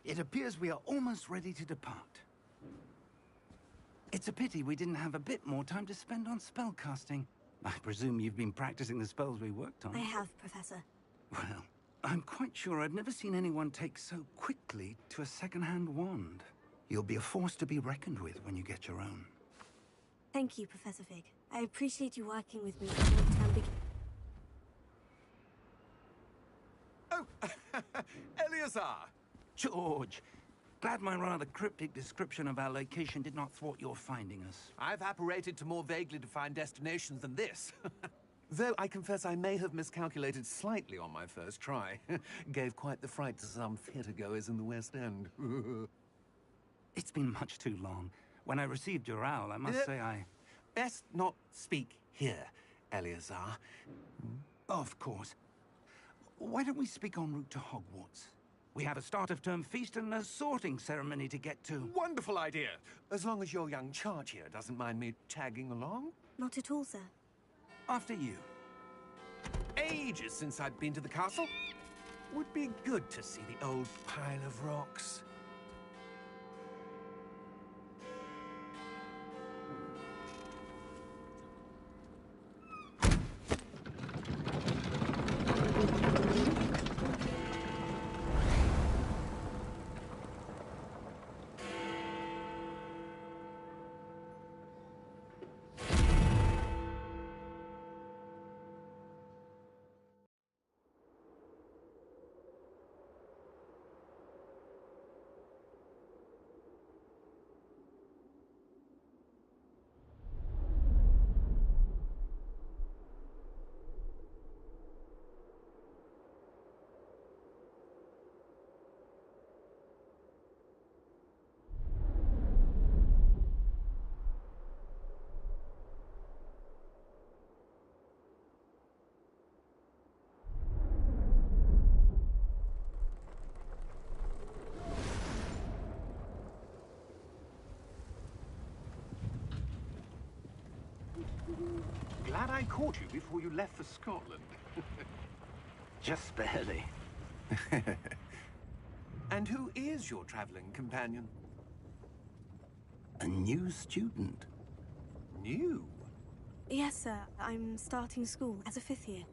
It appears we are almost ready to depart. It's a pity we didn't have a bit more time to spend on spellcasting. I presume you've been practicing the spells we worked on. I have, Professor. Well, I'm quite sure I've never seen anyone take so quickly to a second-hand wand. You'll be a force to be reckoned with when you get your own. Thank you, Professor Fig. I appreciate you working with me until the term begins. Oh, Eleazar! George! Glad my rather cryptic description of our location did not thwart your finding us. I've apparated to more vaguely defined destinations than this. Though I confess I may have miscalculated slightly on my first try. Gave quite the fright to some theatre-goers in the West End. It's been much too long. When I received your owl, I must say I... Best not speak here, Eleazar. Of course. Why don't we speak en route to Hogwarts? We have a start-of-term feast and a sorting ceremony to get to. Wonderful idea! As long as your young charge here doesn't mind me tagging along. Not at all, sir. After you. Ages since I'd been to the castle. Would be good to see the old pile of rocks. Glad I caught you before you left for Scotland. Just barely. And who is your traveling companion? A new student. New? Yes, sir. I'm starting school as a 5th year.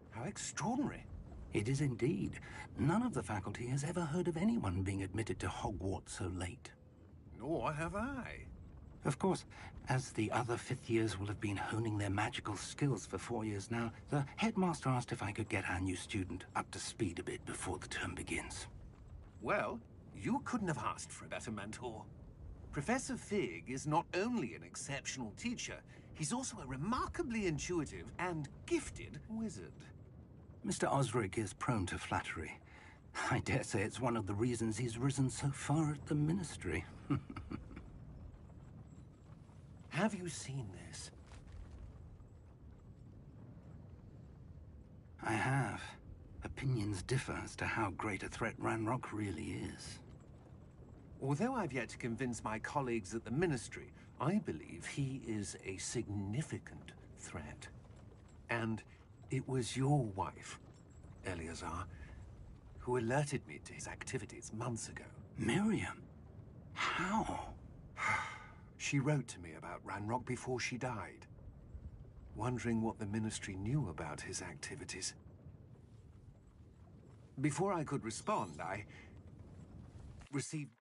How extraordinary. It is indeed. None of the faculty has ever heard of anyone being admitted to Hogwarts so late. Nor have I. Of course, as the other 5th years will have been honing their magical skills for 4 years now, the headmaster asked if I could get our new student up to speed a bit before the term begins. Well, you couldn't have asked for a better mentor. Professor Fig is not only an exceptional teacher, he's also a remarkably intuitive and gifted wizard. Mr. Osric is prone to flattery. I dare say it's one of the reasons he's risen so far at the Ministry. Have you seen this? I have. Opinions differ as to how great a threat Ranrock really is. Although I've yet to convince my colleagues at the Ministry, I believe he is a significant threat. And it was your wife, Eleazar, who alerted me to his activities months ago. Miriam? How? She wrote to me about Ranrock before she died, wondering what the Ministry knew about his activities. Before I could respond, I received...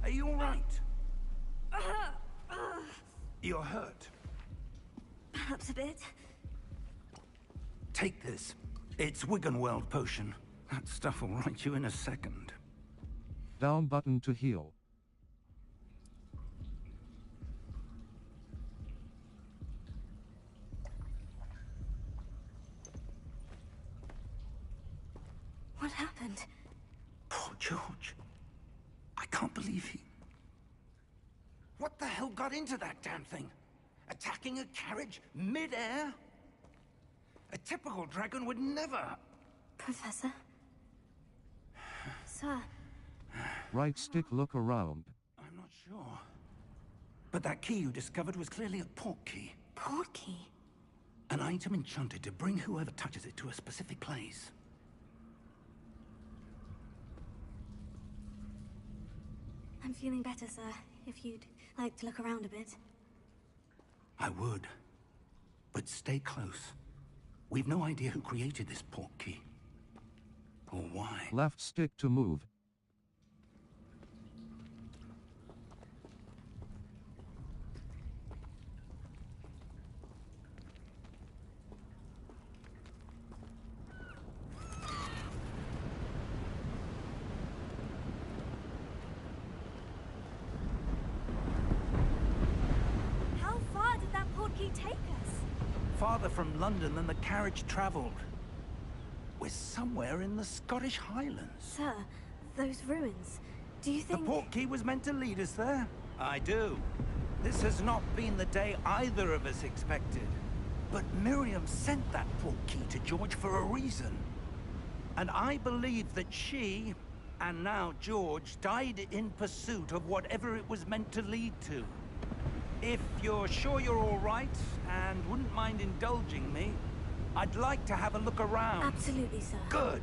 Are you all right? You're hurt. Perhaps a bit. Take this. It's Wiggenweld potion. That stuff will right you in a second. Down button to heal. What happened? Poor George. I can't believe he... What the hell got into that damn thing? Attacking a carriage mid-air? A typical dragon would never... Professor? Sir? Right stick look around. I'm not sure. But that key you discovered was clearly a port key. Portkey. An item enchanted to bring whoever touches it to a specific place. I'm feeling better, sir. If you'd like to look around a bit. I would. But stay close. We've no idea who created this portkey. Or why. Left stick to move. How far did that portkey take us? Farther from London than the carriage travelled. We're somewhere in the Scottish Highlands. Sir, those ruins. Do you The think... portkey was meant to lead us there? I do. This has not been the day either of us expected. But Miriam sent that portkey to George for a reason. And I believe that she, and now George, died in pursuit of whatever it was meant to lead to. If you're sure you're all right, and wouldn't mind indulging me, I'd like to have a look around. Absolutely, sir. Good.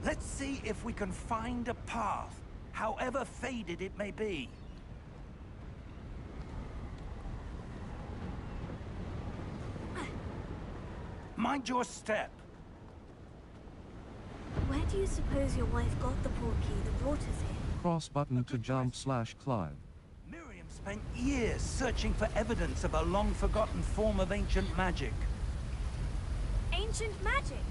Let's see if we can find a path, however faded it may be. Mind your step. Where do you suppose your wife got the portkey that brought us here? Cross button to jump/climb. Miriam spent years searching for evidence of a long-forgotten form of ancient magic. Ancient magic?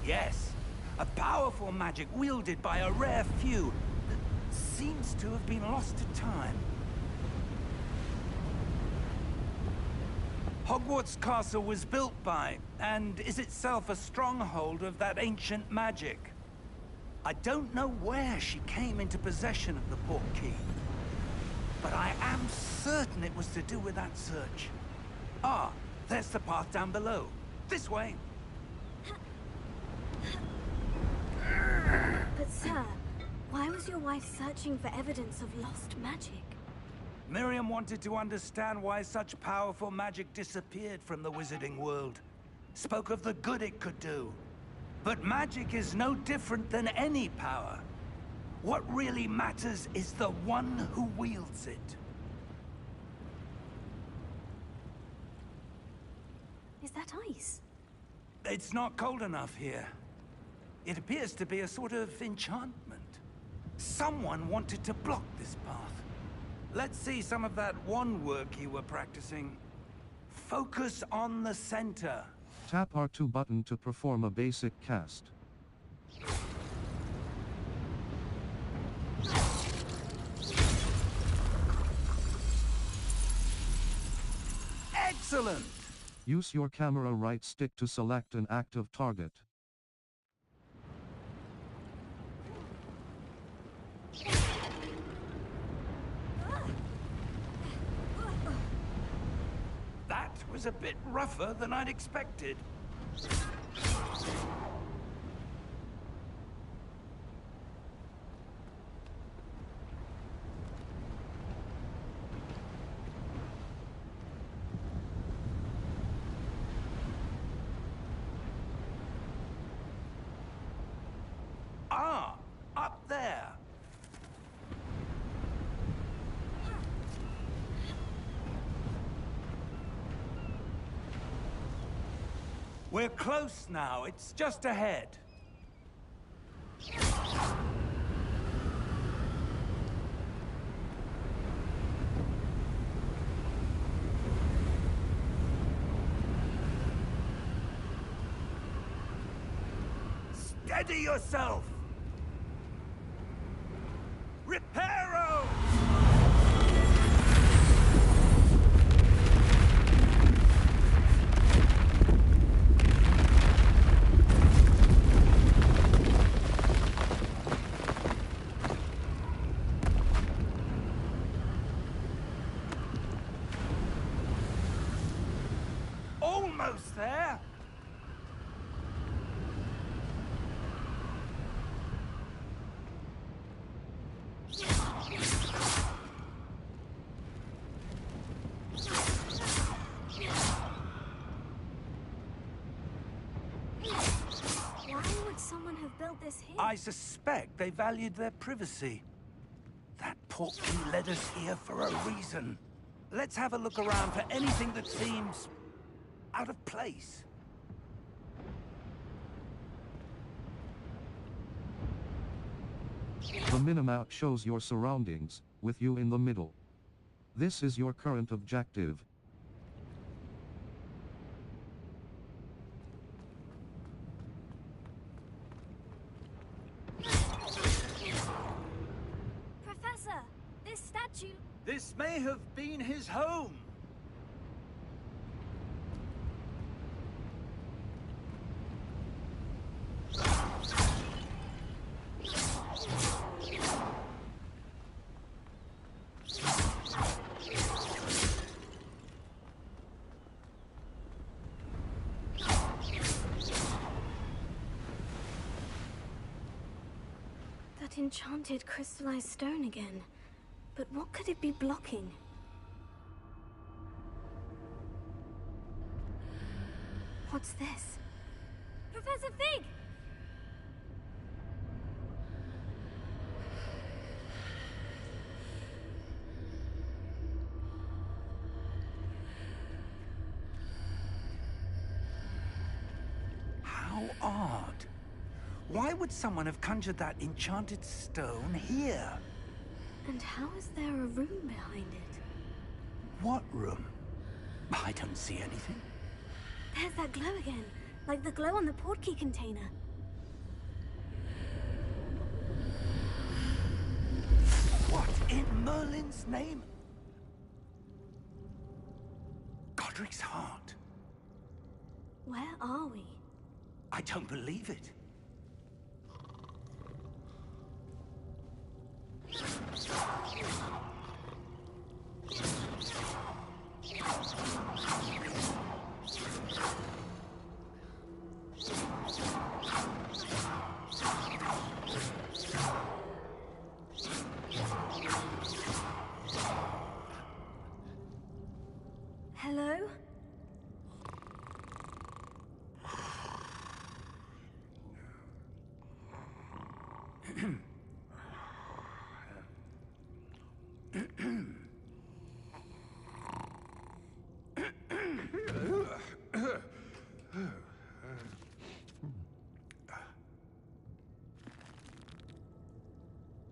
Yes, a powerful magic wielded by a rare few that seems to have been lost to time. Hogwarts Castle was built by, and is itself a stronghold of that ancient magic. I don't know where she came into possession of the portkey, but I am certain it was to do with that search. Ah, there's the path down below. This way. But sir, why was your wife searching for evidence of lost magic? Miriam wanted to understand why such powerful magic disappeared from the wizarding world. Spoke of the good it could do. But magic is no different than any power. What really matters is the one who wields it. Is that ice? It's not cold enough here. It appears to be a sort of enchantment. Someone wanted to block this path. Let's see some of that wand work you were practicing. Focus on the center. Tap R2 button to perform a basic cast. Excellent! Use your camera right stick to select an active target. That was a bit rougher than I'd expected. Ah, up there. We're close now. It's just ahead. Steady yourself! Reparo! Almost there! I suspect they valued their privacy. That portkey led us here for a reason. Let's have a look around for anything that seems out of place. The minimap shows your surroundings, with you in the middle. This is your current objective. Professor, this statue... This may have been his home. That enchanted crystallized stone again. But what could it be blocking? What's this? Professor Fig! How odd. Why would someone have conjured that enchanted stone here? And how is there a room behind it? What room? I don't see anything. There's that glow again, like the glow on the portkey container. What in Merlin's name? Godric's heart. Where are we? I don't believe it. Hello?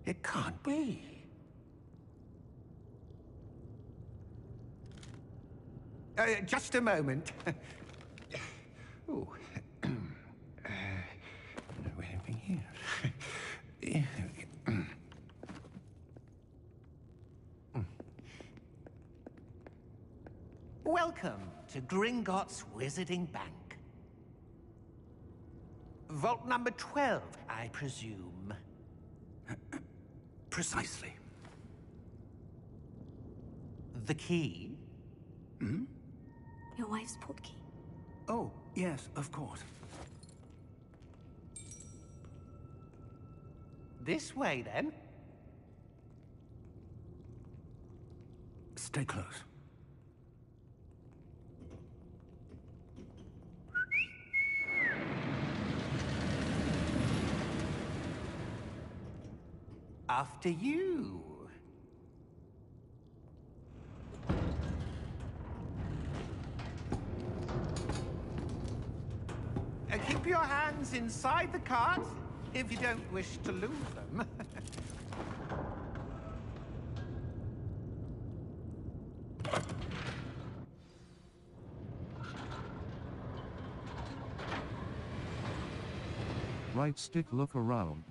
It can't be. Just a moment. Oh. Anything here? Welcome to Gringotts Wizarding Bank. Vault number 12, I presume. Precisely. The key? Hmm? Your wife's portkey. Oh, yes, of course. This way, then. Stay close. After you. Keep your hands inside the cart if you don't wish to lose them. Right stick, look around.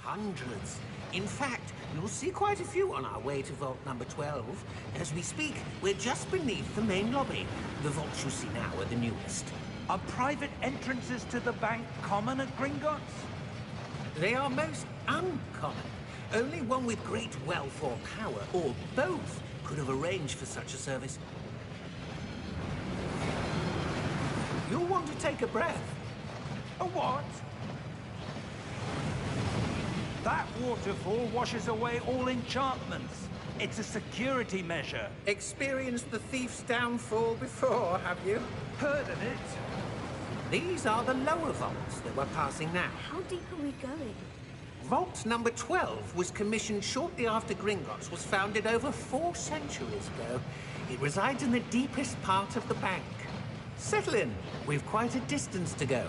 Hundreds. In fact, you'll see quite a few on our way to vault number 12. As we speak, we're just beneath the main lobby. The vaults you see now are the newest. Are private entrances to the bank common at Gringotts? They are most uncommon. Only one with great wealth or power, or both, could have arranged for such a service. You'll want to take a breath. A what? That waterfall washes away all enchantments. It's a security measure. Experienced the thief's downfall before, have you? Heard of it? These are the lower vaults that we're passing now. How deep are we going? Vault number 12 was commissioned shortly after Gringotts was founded over 4 centuries ago. It resides in the deepest part of the bank. Settle in. We've quite a distance to go.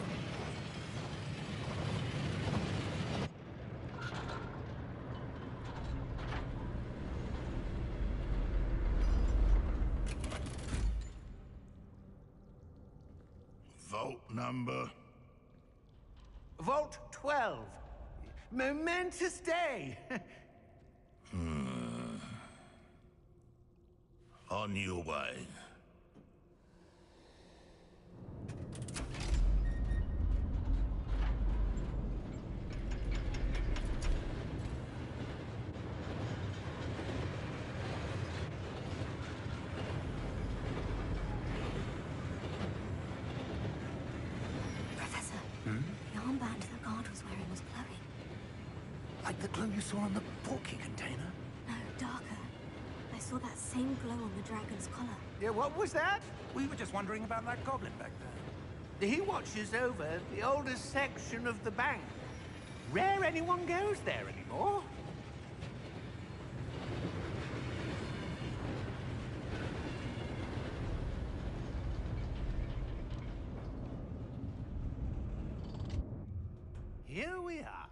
Vault number? Vault 12. Momentous day. On your way. Professor, the armband the guard was wearing was glowing. Like the glow you saw on the porky container? No, darker. I saw that same glow on the dragon's collar. Yeah, what was that? We were just wondering about that goblin back there. He watches over the oldest section of the bank. Rare anyone goes there anymore. Here we are.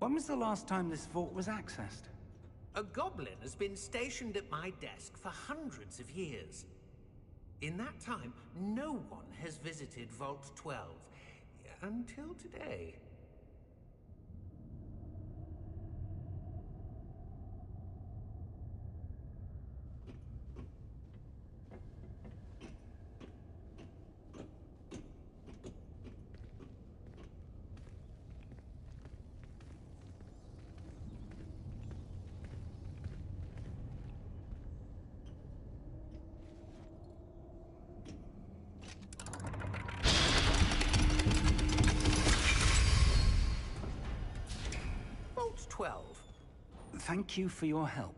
When was the last time this vault was accessed? A goblin has been stationed at my desk for hundreds of years. In that time, no one has visited Vault 12. Until today. Vault 12. Thank you for your help.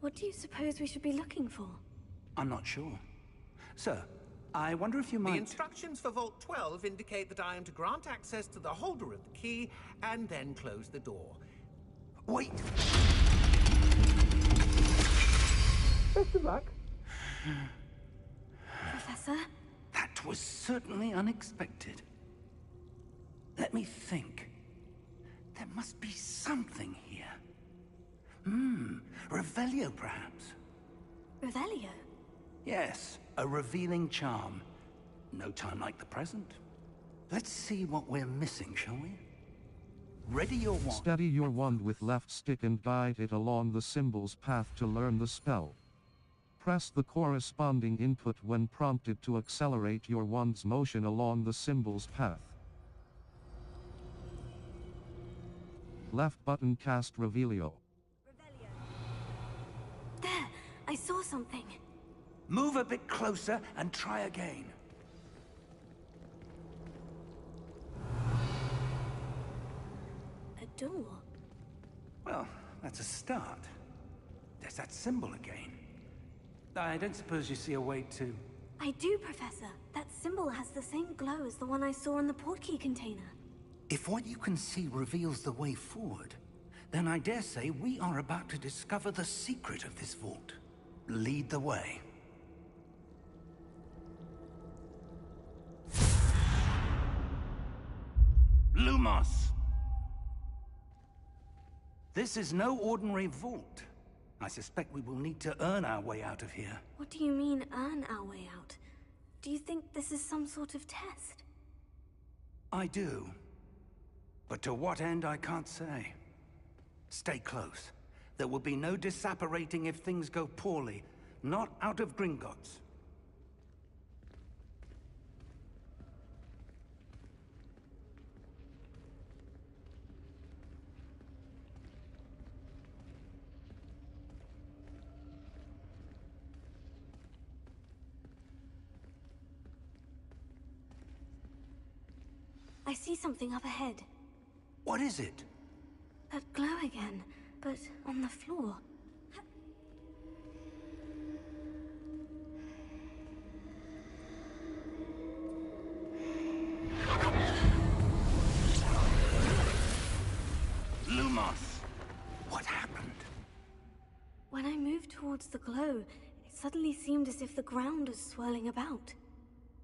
What do you suppose we should be looking for? I'm not sure. Sir, I wonder if you The might... instructions for Vault 12 indicate that I am to grant access to the holder of the key and then close the door. Wait! Best of luck. Professor? That was certainly unexpected. Let me think. There must be something here. Revelio, perhaps? Revelio? Yes, a revealing charm. No time like the present. Let's see what we're missing, shall we? Ready your wand. Steady your wand with left stick and guide it along the symbol's path to learn the spell. Press the corresponding input when prompted to accelerate your wand's motion along the symbol's path. Left button cast Revelio. There! I saw something. Move a bit closer and try again. A door. Well, that's a start. There's that symbol again. I don't suppose you see a way to... I do, Professor. That symbol has the same glow as the one I saw in the portkey container. If what you can see reveals the way forward, then I dare say we are about to discover the secret of this vault. Lead the way. Lumos! This is no ordinary vault. I suspect we will need to earn our way out of here. What do you mean, earn our way out? Do you think this is some sort of test? I do. But to what end, I can't say. Stay close. There will be no disapparating if things go poorly. Not out of Gringotts. I see something up ahead. What is it? That glow again, but on the floor. Lumos! What happened? When I moved towards the glow, it suddenly seemed as if the ground was swirling about.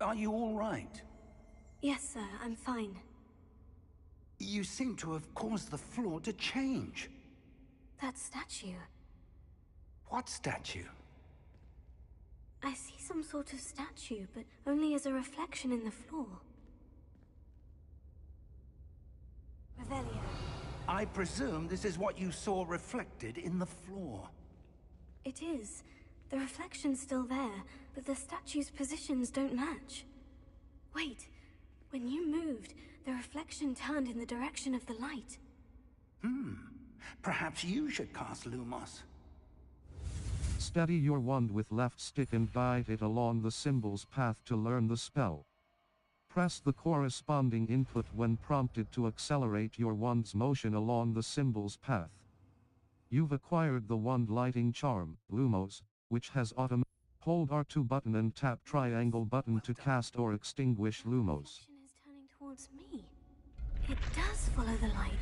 Are you all right? Yes, sir, I'm fine. You seem to have caused the floor to change. That statue. What statue? I see some sort of statue, but only as a reflection in the floor. Revelio. I presume this is what you saw reflected in the floor. It is. The reflection's still there, but the statue's positions don't match. Wait. When you moved, the reflection turned in the direction of the light. Perhaps you should cast Lumos. Steady your wand with left stick and guide it along the symbol's path to learn the spell. Press the corresponding input when prompted to accelerate your wand's motion along the symbol's path. You've acquired the wand lighting charm, Lumos, which has automatic. Hold R2 button and tap triangle button to cast or extinguish Lumos. The reflection is turning towards me. It does follow the light.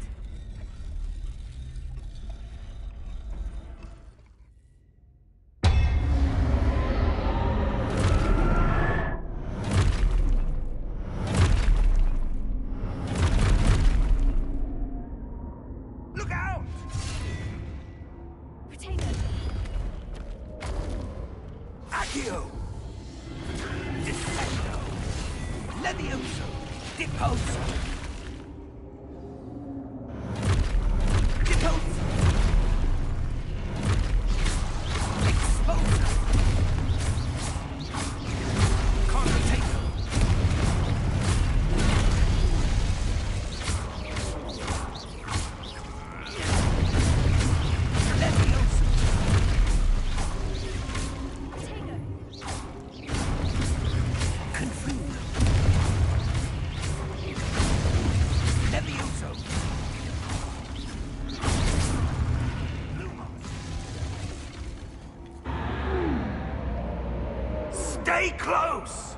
Look out! Potato. Accio! Defendo! Levioso! Deposo! Deposo! Exposo! Connotato! Levioso! Confuso! Levioso! Lumos! Stay close!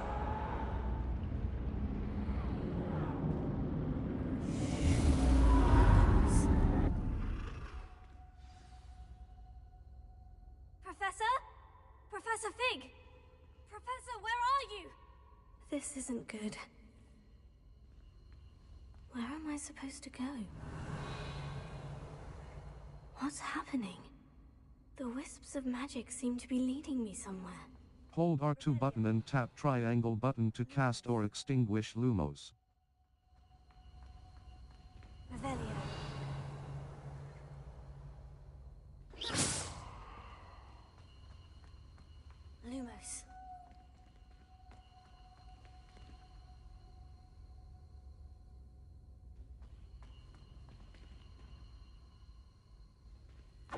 Professor? Professor Fig! Professor, where are you? This isn't good. Where am I supposed to go? What's happening? The wisps of magic seem to be leading me somewhere. Hold R2 button and tap triangle button to cast or extinguish Lumos. Revelio. Lumos.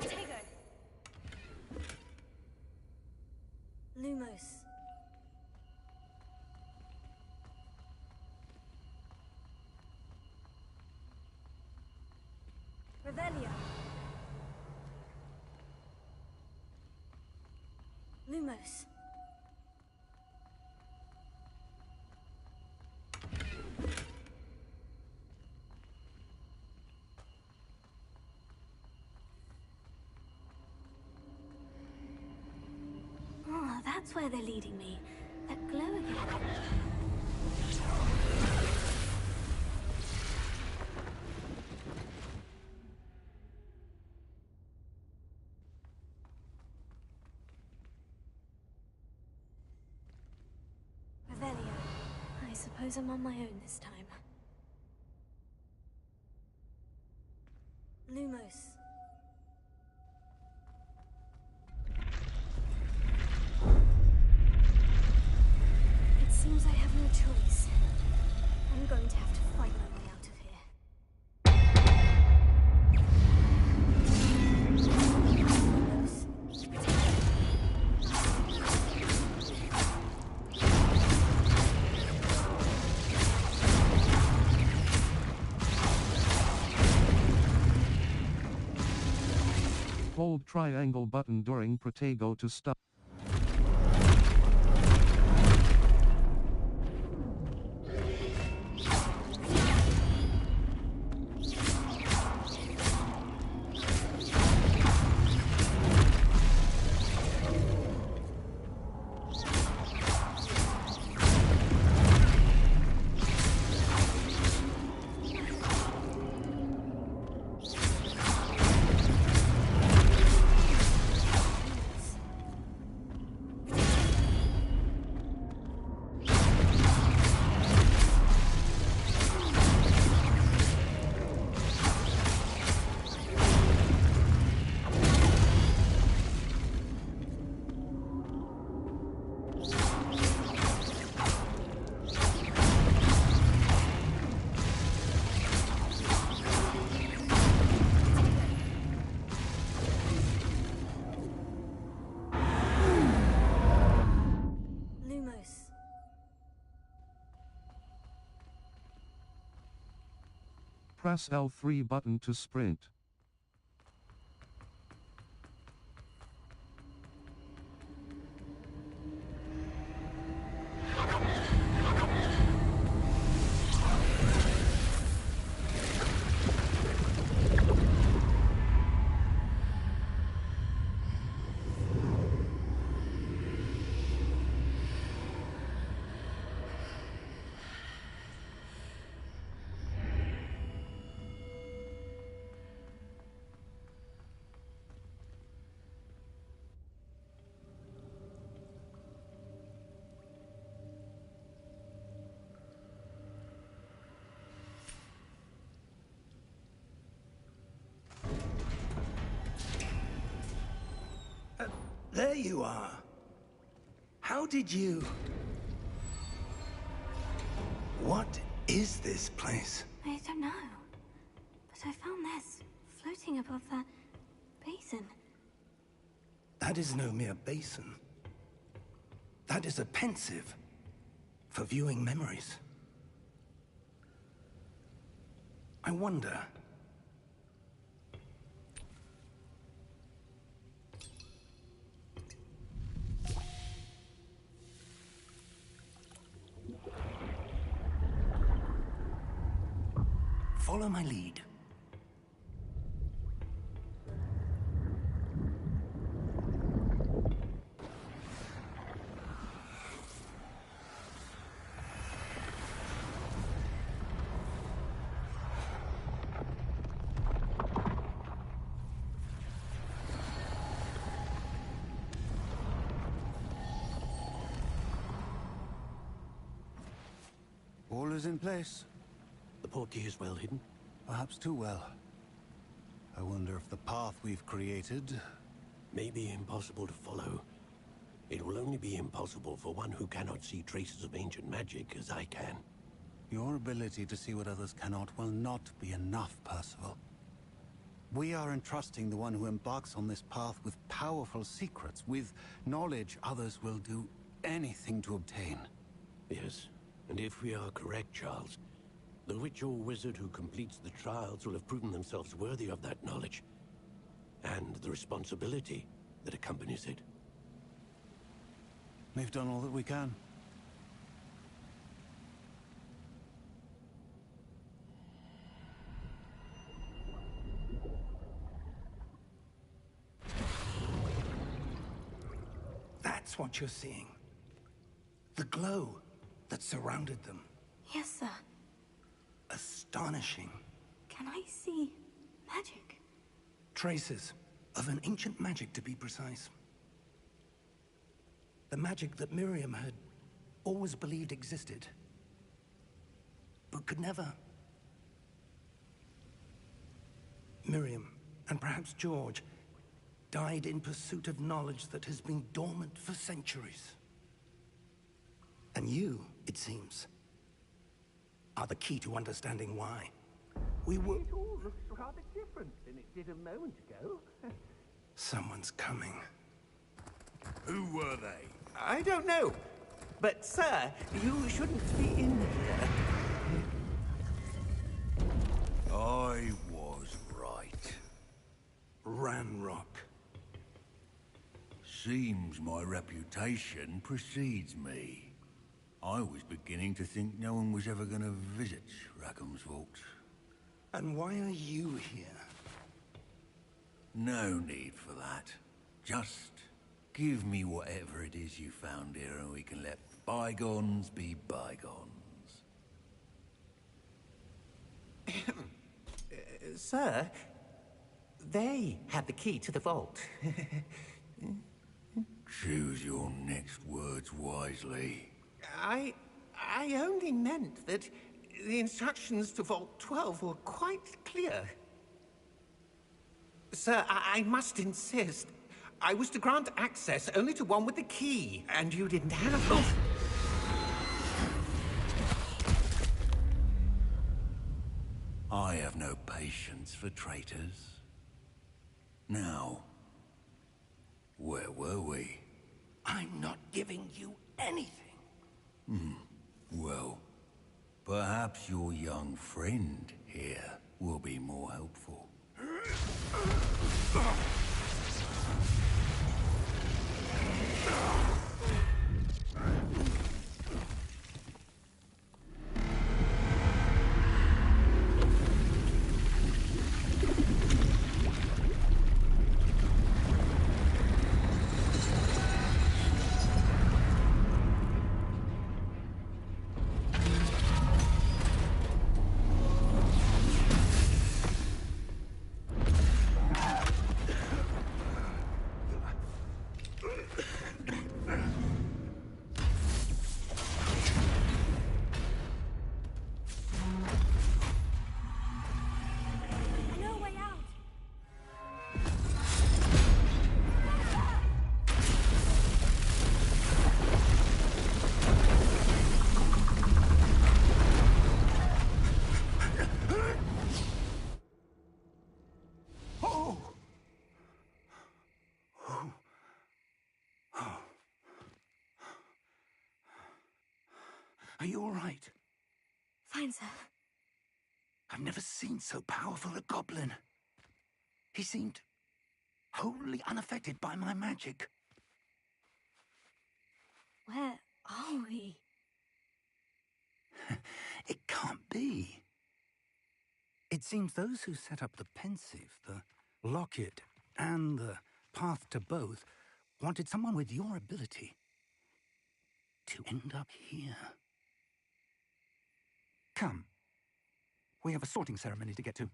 Tego. Lumos. Revelio. Lumos. Oh, that's where they're leading me. That glow again. Revelio. I suppose I'm on my own this time. Lumos. It seems I have no choice. I'm going to have to fight my way out of here. Lumos. Hold triangle button during Protego to stop. Lumos. Press L3 button to sprint. There you are. How did you... What is this place? I don't know. But I found this floating above that basin. That is no mere basin. That is a pensive for viewing memories. I wonder... Follow my lead. All is in place. The portkey is well hidden. Perhaps too well. I wonder if the path we've created... May be impossible to follow. It will only be impossible for one who cannot see traces of ancient magic as I can. Your ability to see what others cannot will not be enough, Percival. We are entrusting the one who embarks on this path with powerful secrets, with knowledge others will do anything to obtain. Yes, and if we are correct, Charles, the witch or wizard who completes the trials will have proven themselves worthy of that knowledge, and the responsibility that accompanies it. We've done all that we can. That's what you're seeing. The glow that surrounded them. Yes, sir. Astonishing. Can I see magic? Traces of an ancient magic, to be precise. The magic that Miriam had always believed existed, but could never. Miriam, and perhaps George, died in pursuit of knowledge that has been dormant for centuries. And you, it seems, are the key to understanding why. We were... It all looks rather different than it did a moment ago. Someone's coming. Who were they? I don't know. But, sir, you shouldn't be in here. I was right. Ranrock. Seems my reputation precedes me. I was beginning to think no one was ever going to visit Rackham's vault. And why are you here? No need for that. Just give me whatever it is you found here and we can let bygones be bygones. Sir, they had the key to the vault. Choose your next words wisely. I only meant that the instructions to Vault 12 were quite clear. Sir, I must insist. I was to grant access only to one with the key, and you didn't have it. I have no patience for traitors. Now, where were we? I'm not giving you anything. Well, perhaps your young friend here will be more helpful. No way out! Oh! Oh. Oh. Are you all right? Fine, sir. I've never seen so powerful a goblin. He seemed wholly unaffected by my magic. Where are we? It can't be. It seems those who set up the Pensieve, the Locket, and the Path to Both wanted someone with your ability to end up here. Come. We have a sorting ceremony to get to.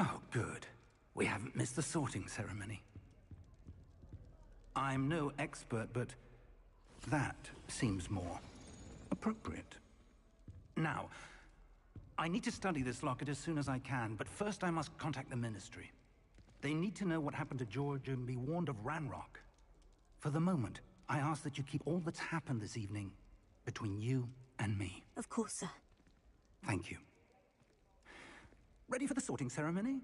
Oh, good. We haven't missed the sorting ceremony. I'm no expert, but that seems more appropriate. Now, I need to study this locket as soon as I can, but first I must contact the Ministry. They need to know what happened to George and be warned of Ranrock. For the moment, I ask that you keep all that's happened this evening between you and me. Of course, sir. Thank you. Ready for the sorting ceremony?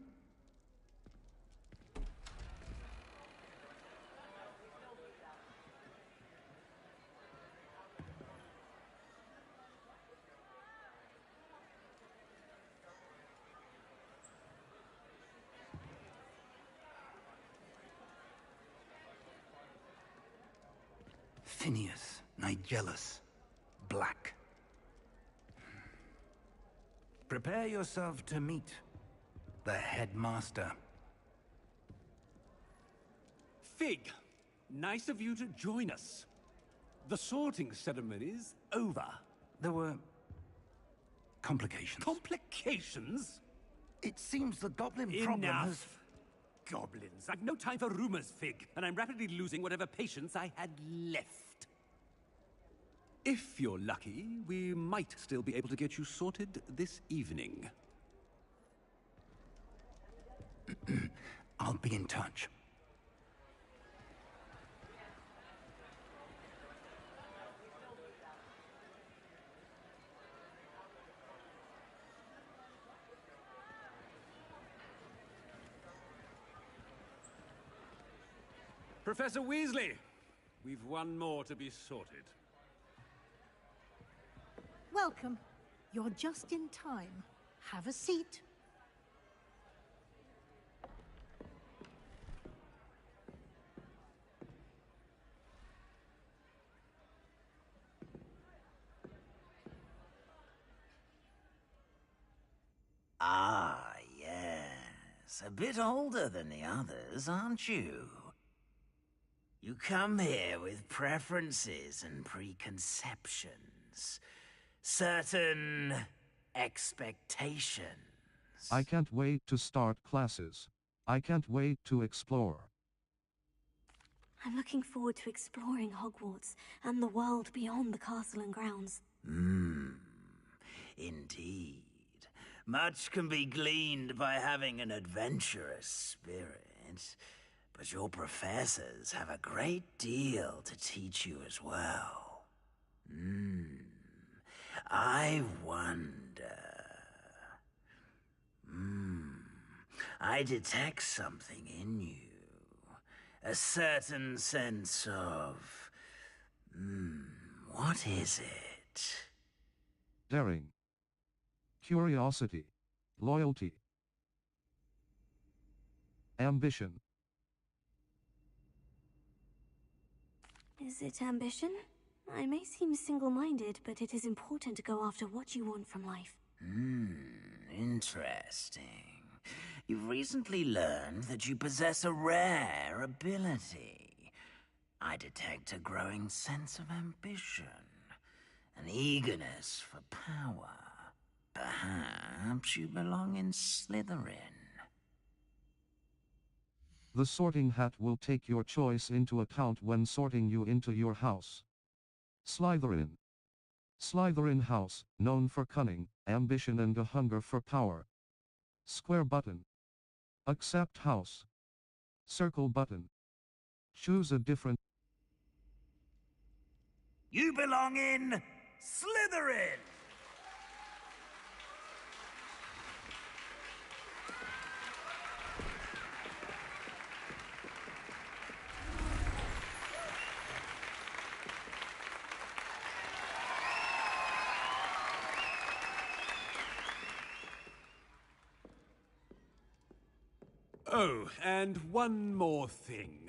Vatinius, Nigellus, Black. Prepare yourself to meet the headmaster. Fig, nice of you to join us. The sorting ceremony's over. There were complications. Complications? It seems the goblin problem has... Enough! Goblins. I've no time for rumors, Fig, and I'm rapidly losing whatever patience I had left. If you're lucky, we might still be able to get you sorted this evening. I'll be in touch. Professor Weasley, we've one more to be sorted. Welcome. You're just in time. Have a seat. Ah, yes. A bit older than the others, aren't you? You come here with preferences and preconceptions. Certain expectations. I can't wait to start classes. I can't wait to explore. I'm looking forward to exploring Hogwarts and the world beyond the castle and grounds. Indeed. Much can be gleaned by having an adventurous spirit, but your professors have a great deal to teach you as well. I wonder... I detect something in you. A certain sense of... what is it? Daring. Curiosity. Loyalty. Ambition. Is it ambition? I may seem single-minded, but it is important to go after what you want from life. Interesting. You've recently learned that you possess a rare ability. I detect a growing sense of ambition, an eagerness for power. Perhaps you belong in Slytherin. The sorting hat will take your choice into account when sorting you into your house. Slytherin. Slytherin House, known for cunning, ambition and a hunger for power. Square button. Accept house. Circle button. Choose a different... You belong in Slytherin! Oh, and one more thing.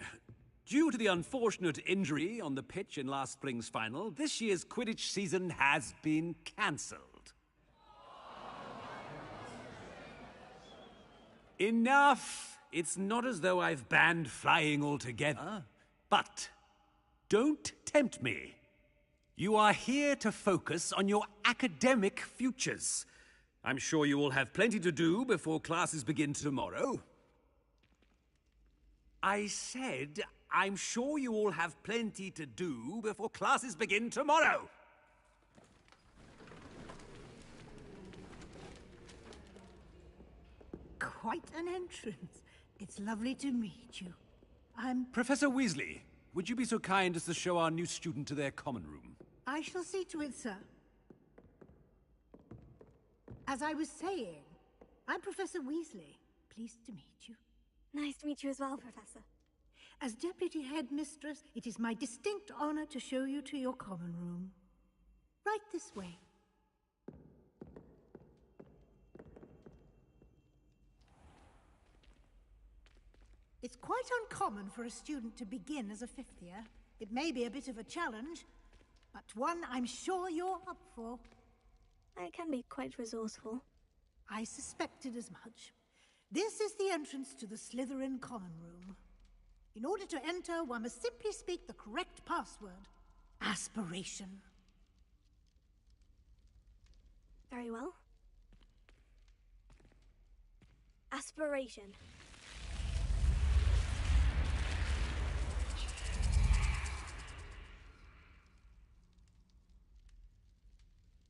Due to the unfortunate injury on the pitch in last spring's final, this year's Quidditch season has been cancelled. Enough! It's not as though I've banned flying altogether. But don't tempt me. You are here to focus on your academic futures. I'm sure you will have plenty to do before classes begin tomorrow. I said, I'm sure you all have plenty to do before classes begin tomorrow. Quite an entrance. It's lovely to meet you. Professor Weasley, would you be so kind as to show our new student to their common room? I shall see to it, sir. As I was saying, I'm Professor Weasley. Pleased to meet you. Nice to meet you as well, Professor. As Deputy Headmistress, it is my distinct honor to show you to your common room. Right this way. It's quite uncommon for a student to begin as a fifth year. It may be a bit of a challenge, but one I'm sure you're up for. I can be quite resourceful. I suspected as much. This is the entrance to the Slytherin Common Room. In order to enter, one must simply speak the correct password. Aspiration. Very well. Aspiration.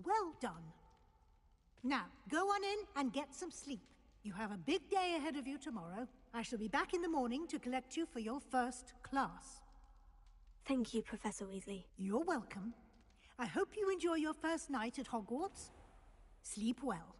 Well done. Now, go on in and get some sleep. You have a big day ahead of you tomorrow. I shall be back in the morning to collect you for your first class. Thank you, Professor Weasley. You're welcome. I hope you enjoy your first night at Hogwarts. Sleep well.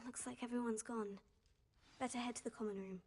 Looks like everyone's gone. Better head to the common room.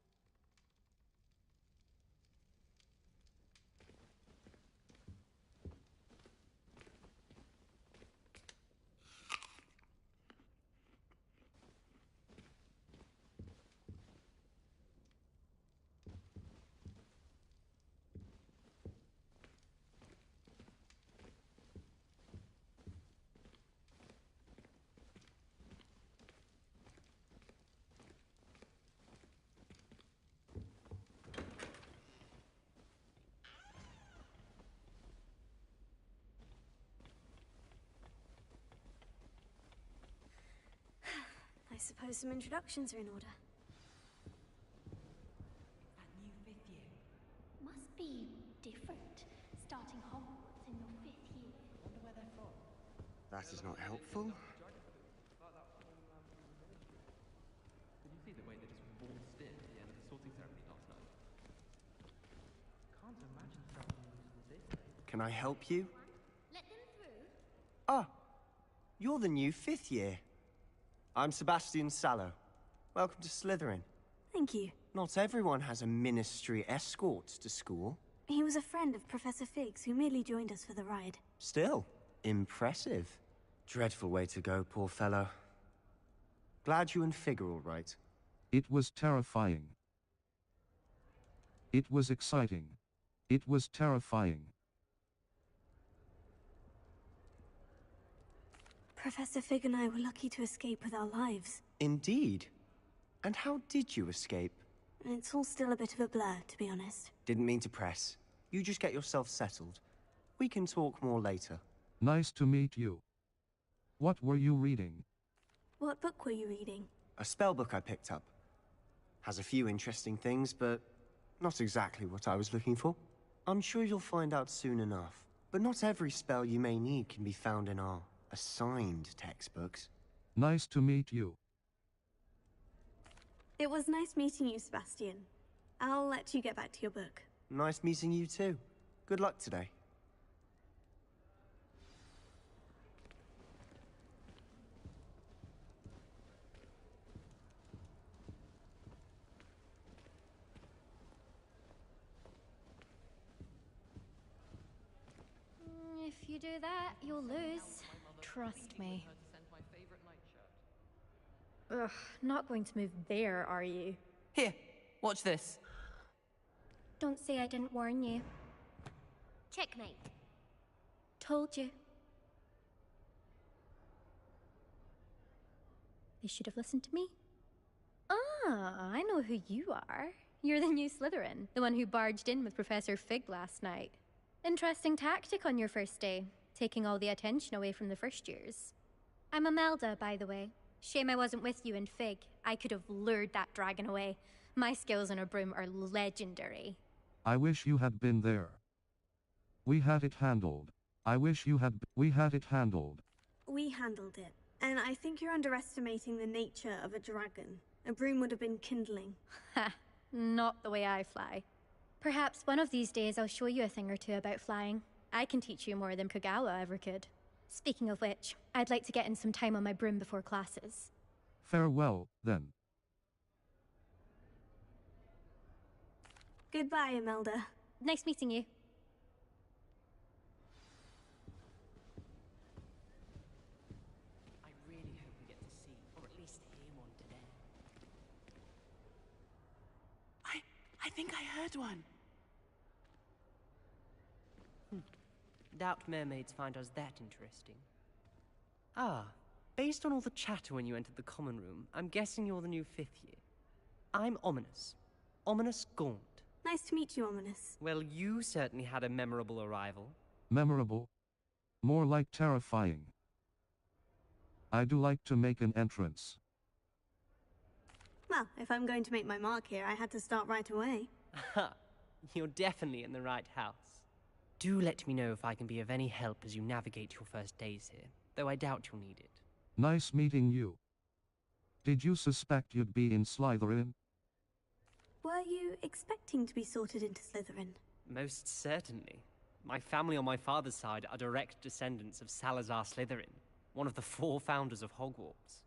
I suppose some introductions are in order. That new 5th year must be different. Starting Hogwarts in your 5th year. Wonder where they're from. That is not helpful. Did you see the way they just waltzed in at the end of the sorting ceremony last night? Can't imagine something useful this late. Can I help you? Let them through. Ah, you're the new 5th year. I'm Sebastian Sallow. Welcome to Slytherin. Thank you. Not everyone has a ministry escort to school. He was a friend of Professor Fig's who merely joined us for the ride. Still, impressive. Dreadful way to go, poor fellow. Glad you and Fig are all right. It was terrifying. It was exciting. It was terrifying. Professor Fig and I were lucky to escape with our lives. Indeed. And how did you escape? It's all still a bit of a blur, to be honest. Didn't mean to press. You just get yourself settled. We can talk more later. Nice to meet you. What were you reading? What book were you reading? A spell book I picked up. Has a few interesting things, but not exactly what I was looking for. I'm sure you'll find out soon enough. But not every spell you may need can be found in our assigned textbooks. Nice to meet you. It was nice meeting you, Sebastian. I'll let you get back to your book. Nice meeting you too. Good luck today. If you do that, you'll lose. Trust me. Ugh, not going to move there, are you? Here, watch this. Don't say I didn't warn you. Checkmate. Told you. They should have listened to me. Ah, I know who you are. You're the new Slytherin, the one who barged in with Professor Fig last night. Interesting tactic on your first day, taking all the attention away from the first years. I'm Imelda, by the way. Shame I wasn't with you in Fig. I could have lured that dragon away. My skills on a broom are legendary. I wish you had been there. We had it handled. I wish you had. We had it handled. We handled it. And I think you're underestimating the nature of a dragon. A broom would have been kindling. Ha! Not the way I fly. Perhaps one of these days I'll show you a thing or two about flying. I can teach you more than Kogawa ever could. Speaking of which, I'd like to get in some time on my broom before classes. Farewell, then. Goodbye, Imelda. Nice meeting you. I really hope we get to see, or at least hear one today. I think I heard one. Doubt mermaids find us that interesting. Ah, based on all the chatter when you entered the common room, I'm guessing you're the new 5th year. I'm Ominis. Ominis Gaunt. Nice to meet you, Ominis. Well, you certainly had a memorable arrival. Memorable? More like terrifying. I do like to make an entrance. Well, if I'm going to make my mark here, I had to start right away. Aha, you're definitely in the right house. Do let me know if I can be of any help as you navigate your first days here, though I doubt you'll need it. Nice meeting you. Did you suspect you'd be in Slytherin? Were you expecting to be sorted into Slytherin? Most certainly. My family on my father's side are direct descendants of Salazar Slytherin, one of the 4 founders of Hogwarts.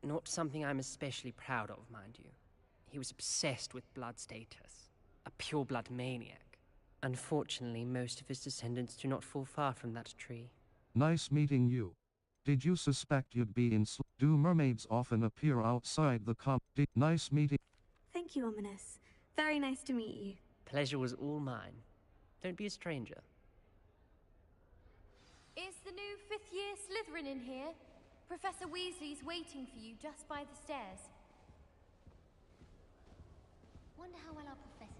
Not something I'm especially proud of, mind you. He was obsessed with blood status, a pure-blood maniac. Unfortunately, most of his descendants do not fall far from that tree. Nice meeting you. Did you suspect you'd be in Do mermaids often appear outside the Nice meeting. Thank you, Ominis. Very nice to meet you. Pleasure was all mine. Don't be a stranger. Is the new 5th year Slytherin in here? Professor Weasley's waiting for you just by the stairs. Wonder how well our professor